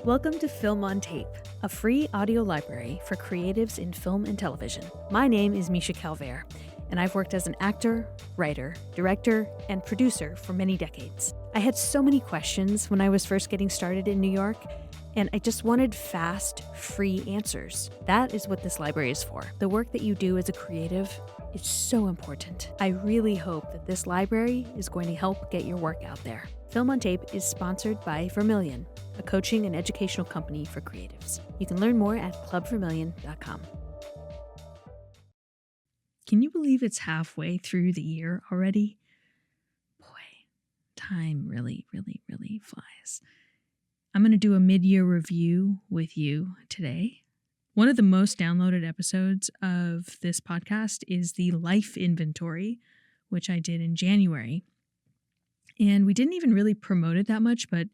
Welcome to Film on Tape, a free audio library for creatives in film and television. My name is Misha Calvert, and I've worked as an actor, writer, director, and producer for many decades. I had so many questions when I was first getting started in New York, and I just wanted fast, free answers. That is what this library is for. The work that you do as a creative is so important. I really hope that this library is going to help get your work out there. Film on Tape is sponsored by Vermilion, a coaching and educational company for creatives. You can learn more at clubvermilion.com. Can you believe it's halfway through the year already? Boy, time really flies. I'm going to do a mid-year review with you today. One of the most downloaded episodes of this podcast is the life inventory, which I did in January. And we didn't even really promote it that much, but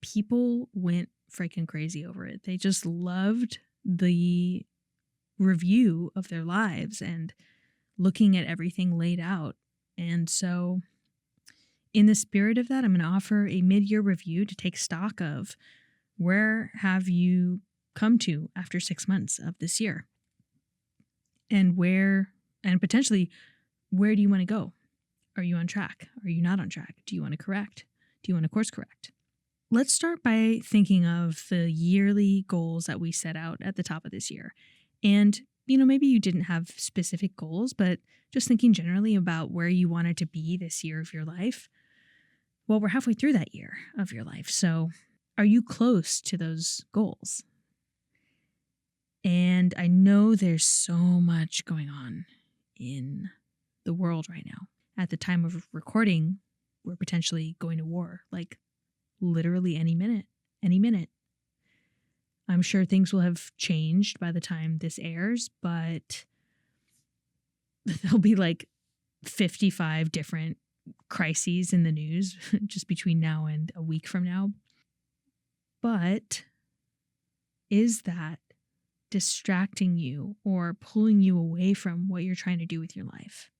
people went freaking crazy over it. They just loved the review of their lives and looking at everything laid out. And so in the spirit of that, I'm going to offer a mid-year review to take stock of where have you come to after 6 months of this year, and potentially where do you want to go? Are you on track? Are you not on track? Do you want to correct? Do you want to course correct? Let's start by thinking of the yearly goals that we set out at the top of this year. And, maybe you didn't have specific goals, but just thinking generally about where you wanted to be this year of your life. Well, we're halfway through that year of your life. So are you close to those goals? And I know there's so much going on in the world right now. At the time of recording, we're potentially going to war, like literally any minute. I'm sure things will have changed by the time this airs, but there'll be like 55 different crises in the news just between now and a week from now. But is that distracting you or pulling you away from what you're trying to do with your life?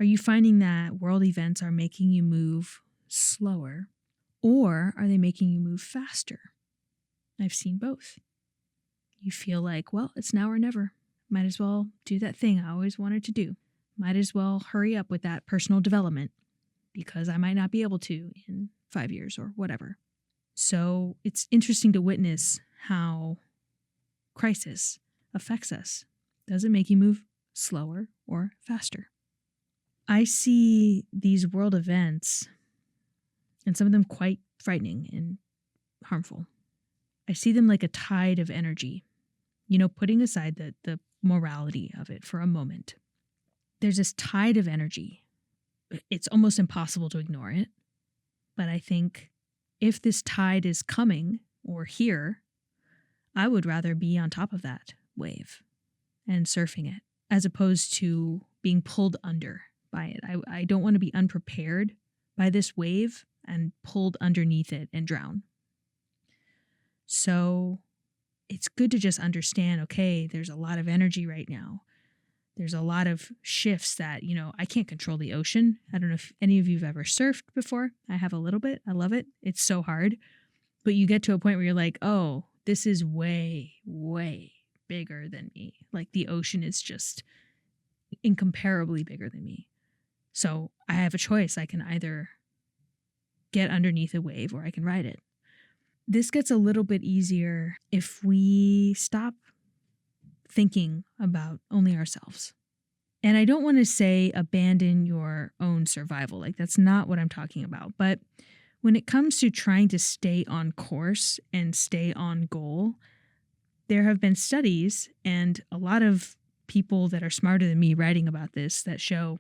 Are you finding that world events are making you move slower, or are they making you move faster? I've seen both. You feel like, well, it's now or never. Might as well do that thing I always wanted to do. Might as well hurry up with that personal development because I might not be able to in 5 years or whatever. So it's interesting to witness how crisis affects us. Does it make you move slower or faster? I see these world events, and some of them quite frightening and harmful. I see them like a tide of energy, putting aside the morality of it for a moment. There's this tide of energy. It's almost impossible to ignore it. But I think if this tide is coming or here, I would rather be on top of that wave and surfing it as opposed to being pulled under by it. I don't want to be unprepared by this wave and pulled underneath it and drown. So it's good to just understand, okay, there's a lot of energy right now. There's a lot of shifts that, I can't control the ocean. I don't know if any of you have ever surfed before. I have a little bit. I love it. It's so hard. But you get to a point where you're like, oh, this is way bigger than me. Like the ocean is just incomparably bigger than me. So I have a choice. I can either get underneath a wave or I can ride it. This gets a little bit easier if we stop thinking about only ourselves. And I don't want to say abandon your own survival. Like that's not what I'm talking about. But when it comes to trying to stay on course and stay on goal, there have been studies and a lot of people that are smarter than me writing about this that show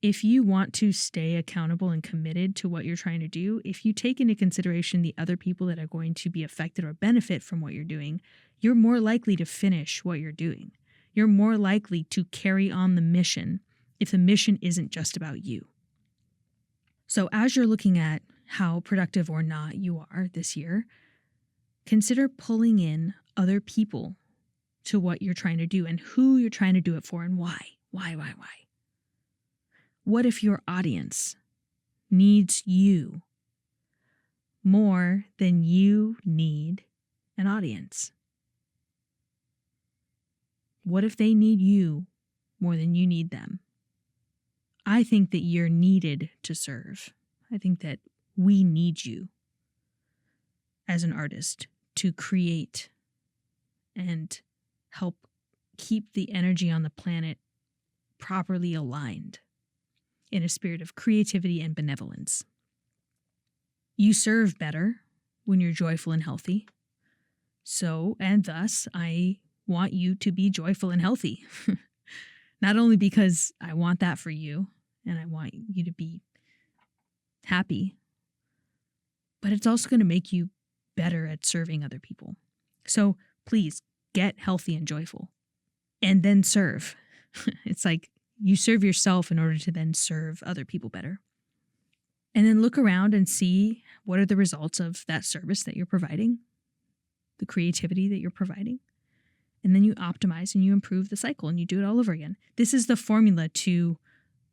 if you want to stay accountable and committed to what you're trying to do, if you take into consideration the other people that are going to be affected or benefit from what you're doing, you're more likely to finish what you're doing. You're more likely to carry on the mission if the mission isn't just about you. So as you're looking at how productive or not you are this year, consider pulling in other people to what you're trying to do and who you're trying to do it for and why. Why? What if your audience needs you more than you need an audience? What if they need you more than you need them? I think that you're needed to serve. I think that we need you as an artist to create and help keep the energy on the planet properly aligned in a spirit of creativity and benevolence. You serve better when you're joyful and healthy. So, and thus, I want you to be joyful and healthy. Not only because I want that for you and I want you to be happy, but it's also going to make you better at serving other people. So please get healthy and joyful and then serve. It's like you serve yourself in order to then serve other people better. And then look around and see what are the results of that service that you're providing, the creativity that you're providing. And then you optimize and you improve the cycle and you do it all over again. This is the formula to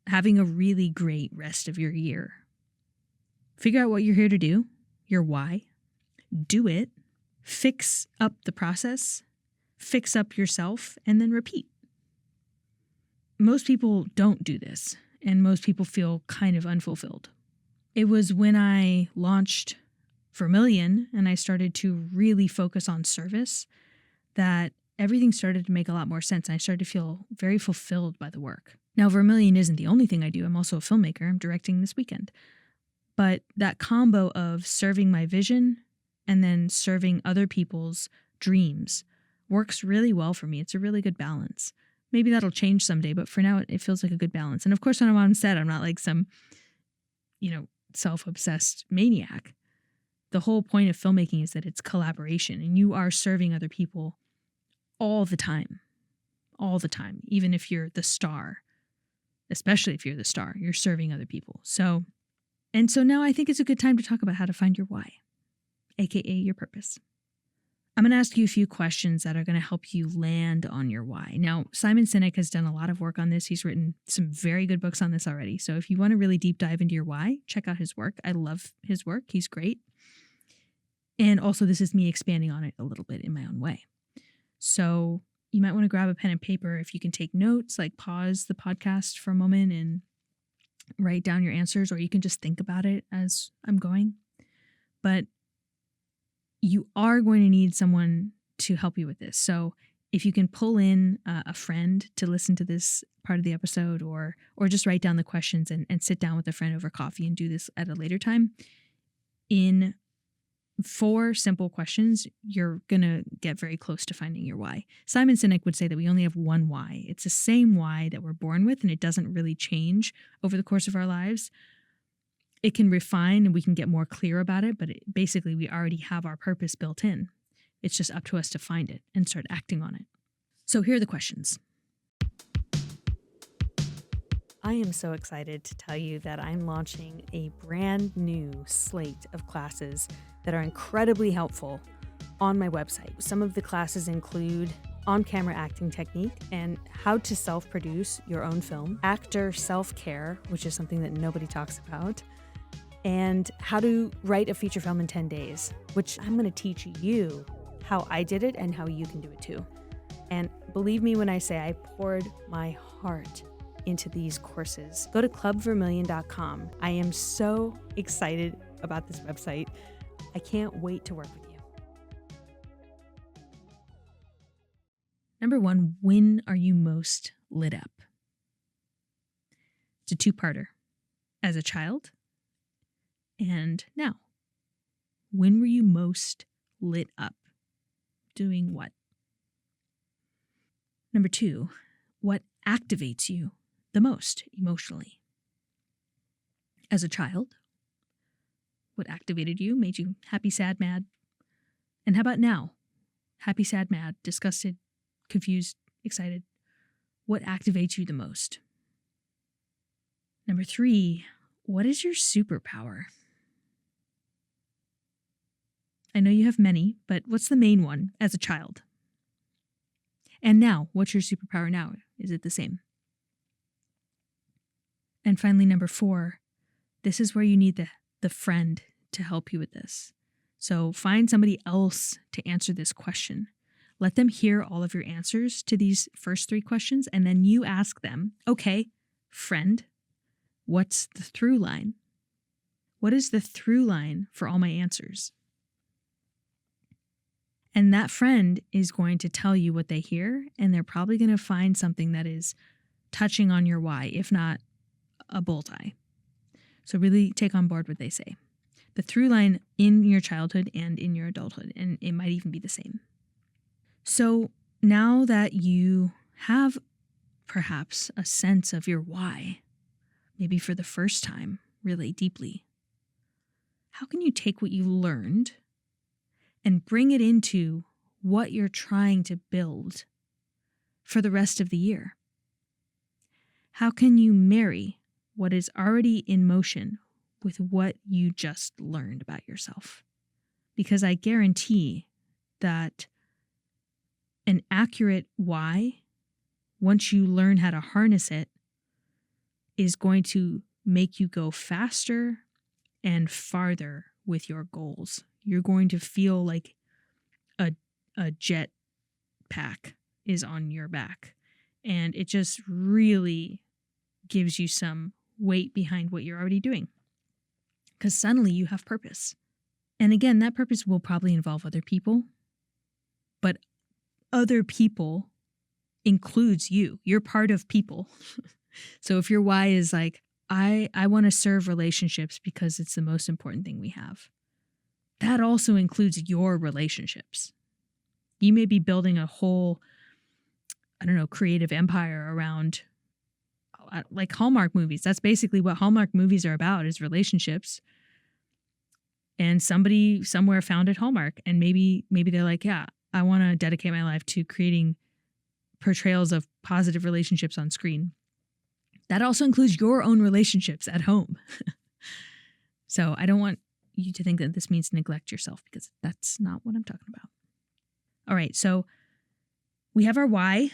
having a really great rest of your year. Figure out what you're here to do, your why, do it, fix up the process, fix up yourself, and then repeat. Most people don't do this, and most people feel kind of unfulfilled. It was when I launched Vermilion and I started to really focus on service that everything started to make a lot more sense. And I started to feel very fulfilled by the work. Now, Vermilion isn't the only thing I do. I'm also a filmmaker. I'm directing this weekend. But that combo of serving my vision and then serving other people's dreams works really well for me. It's a really good balance. Maybe that'll change someday, but for now, it feels like a good balance. And of course, when I'm on set, I'm not like some, self-obsessed maniac. The whole point of filmmaking is that it's collaboration and you are serving other people all the time, even if you're the star, especially if you're the star, you're serving other people. So now I think it's a good time to talk about how to find your why, aka your purpose. I'm going to ask you a few questions that are going to help you land on your why. Now, Simon Sinek has done a lot of work on this. He's written some very good books on this already. So if you want to really deep dive into your why, check out his work. I love his work. He's great. And also, this is me expanding on it a little bit in my own way. So you might want to grab a pen and paper. If you can take notes, like pause the podcast for a moment and write down your answers, or you can just think about it as I'm going. But you are going to need someone to help you with this. So if you can pull in a friend to listen to this part of the episode, or just write down the questions and sit down with a friend over coffee and do this at a later time, in 4 simple questions, you're going to get very close to finding your why. Simon Sinek would say that we only have one why. It's the same why that we're born with, and it doesn't really change over the course of our lives. It can refine and we can get more clear about it, but basically we already have our purpose built in. It's just up to us to find it and start acting on it. So here are the questions. I am so excited to tell you that I'm launching a brand new slate of classes that are incredibly helpful on my website. Some of the classes include on-camera acting technique and how to self-produce your own film, actor self-care, which is something that nobody talks about, and how to write a feature film in 10 days, which I'm going to teach you how I did it and how you can do it too. And believe me when I say I poured my heart into these courses. Go to clubvermilion.com. I am so excited about this website. I can't wait to work with you. Number 1, when are you most lit up? It's a 2-parter. As a child and now. When were you most lit up? Doing what? Number 2, what activates you the most emotionally? As a child, what activated you, made you happy, sad, mad? And how about now? Happy, sad, mad, disgusted, confused, excited? What activates you the most? Number 3, what is your superpower? I know you have many, but what's the main one as a child? And now, what's your superpower now? Is it the same? And finally, number 4, this is where you need the friend to help you with this. So find somebody else to answer this question. Let them hear all of your answers to these first 3 questions, and then you ask them, okay, friend, what's the through line? What is the through line for all my answers? And that friend is going to tell you what they hear, and they're probably going to find something that is touching on your why, if not a bullseye. So really take on board what they say. The through line in your childhood and in your adulthood, and it might even be the same. So now that you have perhaps a sense of your why, maybe for the first time, really deeply, how can you take what you learned and bring it into what you're trying to build for the rest of the year? How can you marry what is already in motion with what you just learned about yourself? Because I guarantee that an accurate why, once you learn how to harness it, is going to make you go faster and farther with your goals. You're going to feel like a jet pack is on your back. And it just really gives you some weight behind what you're already doing. Because suddenly you have purpose. And again, that purpose will probably involve other people. But other people includes you. You're part of people. So if your why is like, I want to serve relationships because it's the most important thing we have, that also includes your relationships. You may be building a whole, creative empire around like Hallmark movies. That's basically what Hallmark movies are about, is relationships. And somebody somewhere founded Hallmark, and maybe they're like, yeah, I want to dedicate my life to creating portrayals of positive relationships on screen. That also includes your own relationships at home. So I don't want you to think that this means neglect yourself, because that's not what I'm talking about. All right, so we have our why.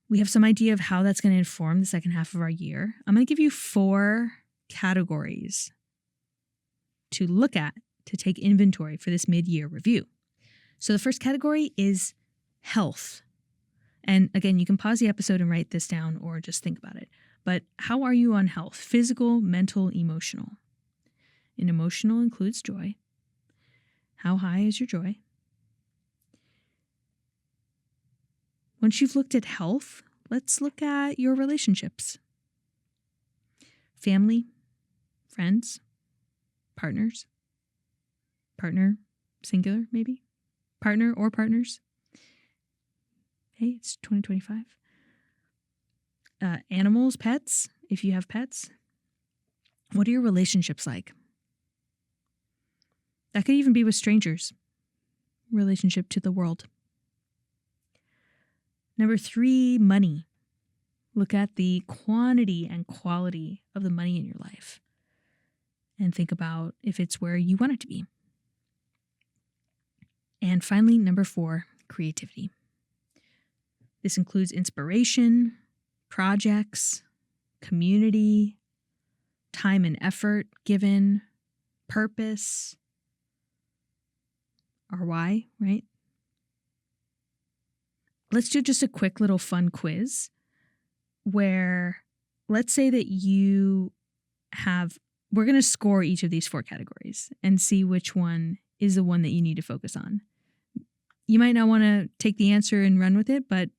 We have some idea of how that's going to inform the second half of our year. I'm going to give you 4 categories to look at to take inventory for this mid-year review. So the first category is health. And again, you can pause the episode and write this down or just think about it. But how are you on health? Physical, mental, emotional. And emotional includes joy. How high is your joy? Once you've looked at health, let's look at your relationships. Family, friends, partners. Partner, singular maybe. Partner or partners. Hey, it's 2025. Animals, pets, if you have pets. What are your relationships like? That could even be with strangers. Relationship to the world. Number 3, money. Look at the quantity and quality of the money in your life and think about if it's where you want it to be. And finally, number 4, creativity. This includes inspiration, projects, community, time and effort given, purpose, our why, right? Let's do just a quick little fun quiz where, let's say that we're going to score each of these 4 categories and see which one is the one that you need to focus on. You might not want to take the answer and run with it, but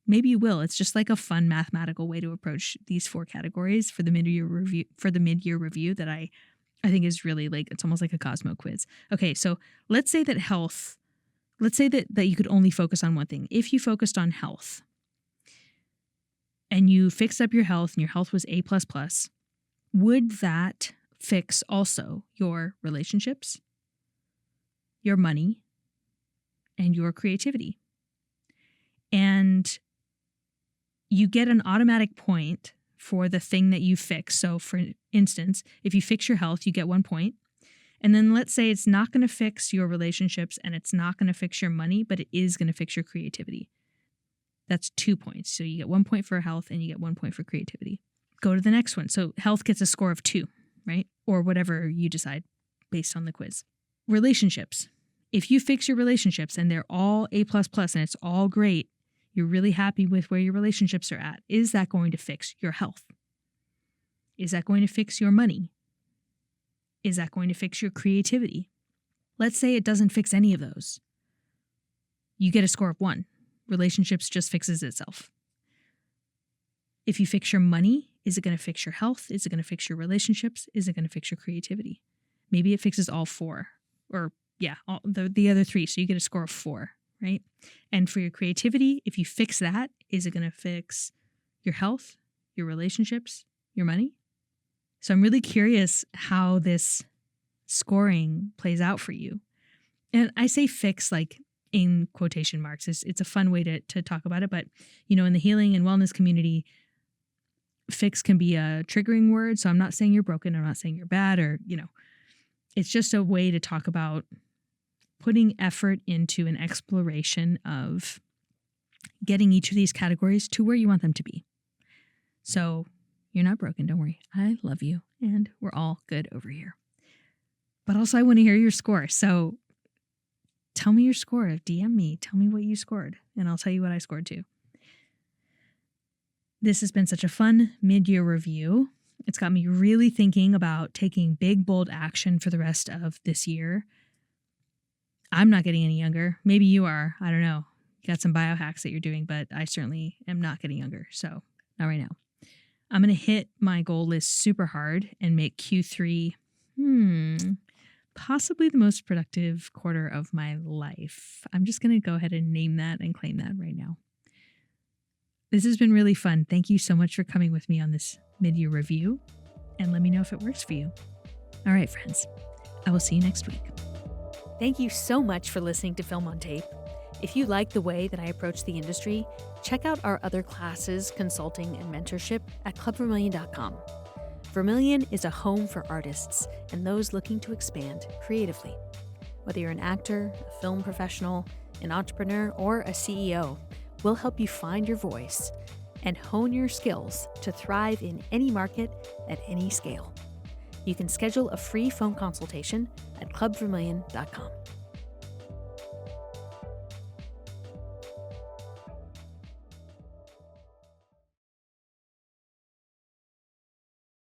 maybe you will. It's just like a fun mathematical way to approach these 4 categories for the mid-year review that I think is really like, it's almost like a Cosmo quiz. Okay, so let's say that health, let's say that you could only focus on one thing. If you focused on health and you fixed up your health and your health was A++, would that fix also your relationships, your money, and your creativity? And you get an automatic point for the thing that you fix. So for instance, if you fix your health, you get 1 point. And then let's say it's not going to fix your relationships and it's not going to fix your money, but it is going to fix your creativity. That's 2 points. So you get 1 point for health and you get 1 point for creativity. Go to the next one. So health gets a score of 2, right? Or whatever you decide based on the quiz. Relationships. If you fix your relationships and they're all A++ and it's all great, you're really happy with where your relationships are at, is that going to fix your health? Is that going to fix your money? Is that going to fix your creativity? Let's say it doesn't fix any of those. You get a score of 1. Relationships just fixes itself. If you fix your money, is it going to fix your health? Is it going to fix your relationships? Is it going to fix your creativity? Maybe it fixes all 4, or all the other 3. So you get a score of 4, right? And for your creativity, if you fix that, is it going to fix your health, your relationships, your money? So I'm really curious how this scoring plays out for you. And I say fix like in quotation marks. It's a fun way to talk about it. But, in the healing and wellness community, fix can be a triggering word. So I'm not saying you're broken. I'm not saying you're bad, or, it's just a way to talk about putting effort into an exploration of getting each of these categories to where you want them to be. So you're not broken. Don't worry. I love you. And we're all good over here. But also I want to hear your score. So tell me your score. DM me. Tell me what you scored. And I'll tell you what I scored too. This has been such a fun mid-year review. It's got me really thinking about taking big, bold action for the rest of this year. I'm not getting any younger. Maybe you are. I don't know. You got some biohacks that you're doing, but I certainly am not getting younger. So not right now. I'm going to hit my goal list super hard and make Q3, possibly the most productive quarter of my life. I'm just going to go ahead and name that and claim that right now. This has been really fun. Thank you so much for coming with me on this mid-year review, and let me know if it works for you. All right, friends. I will see you next week. Thank you so much for listening to Film on Tape. If you like the way that I approach the industry, check out our other classes, consulting, and mentorship at clubvermilion.com. Vermilion is a home for artists and those looking to expand creatively. Whether you're an actor, a film professional, an entrepreneur, or a CEO, we'll help you find your voice and hone your skills to thrive in any market at any scale. You can schedule a free phone consultation at clubvermilion.com.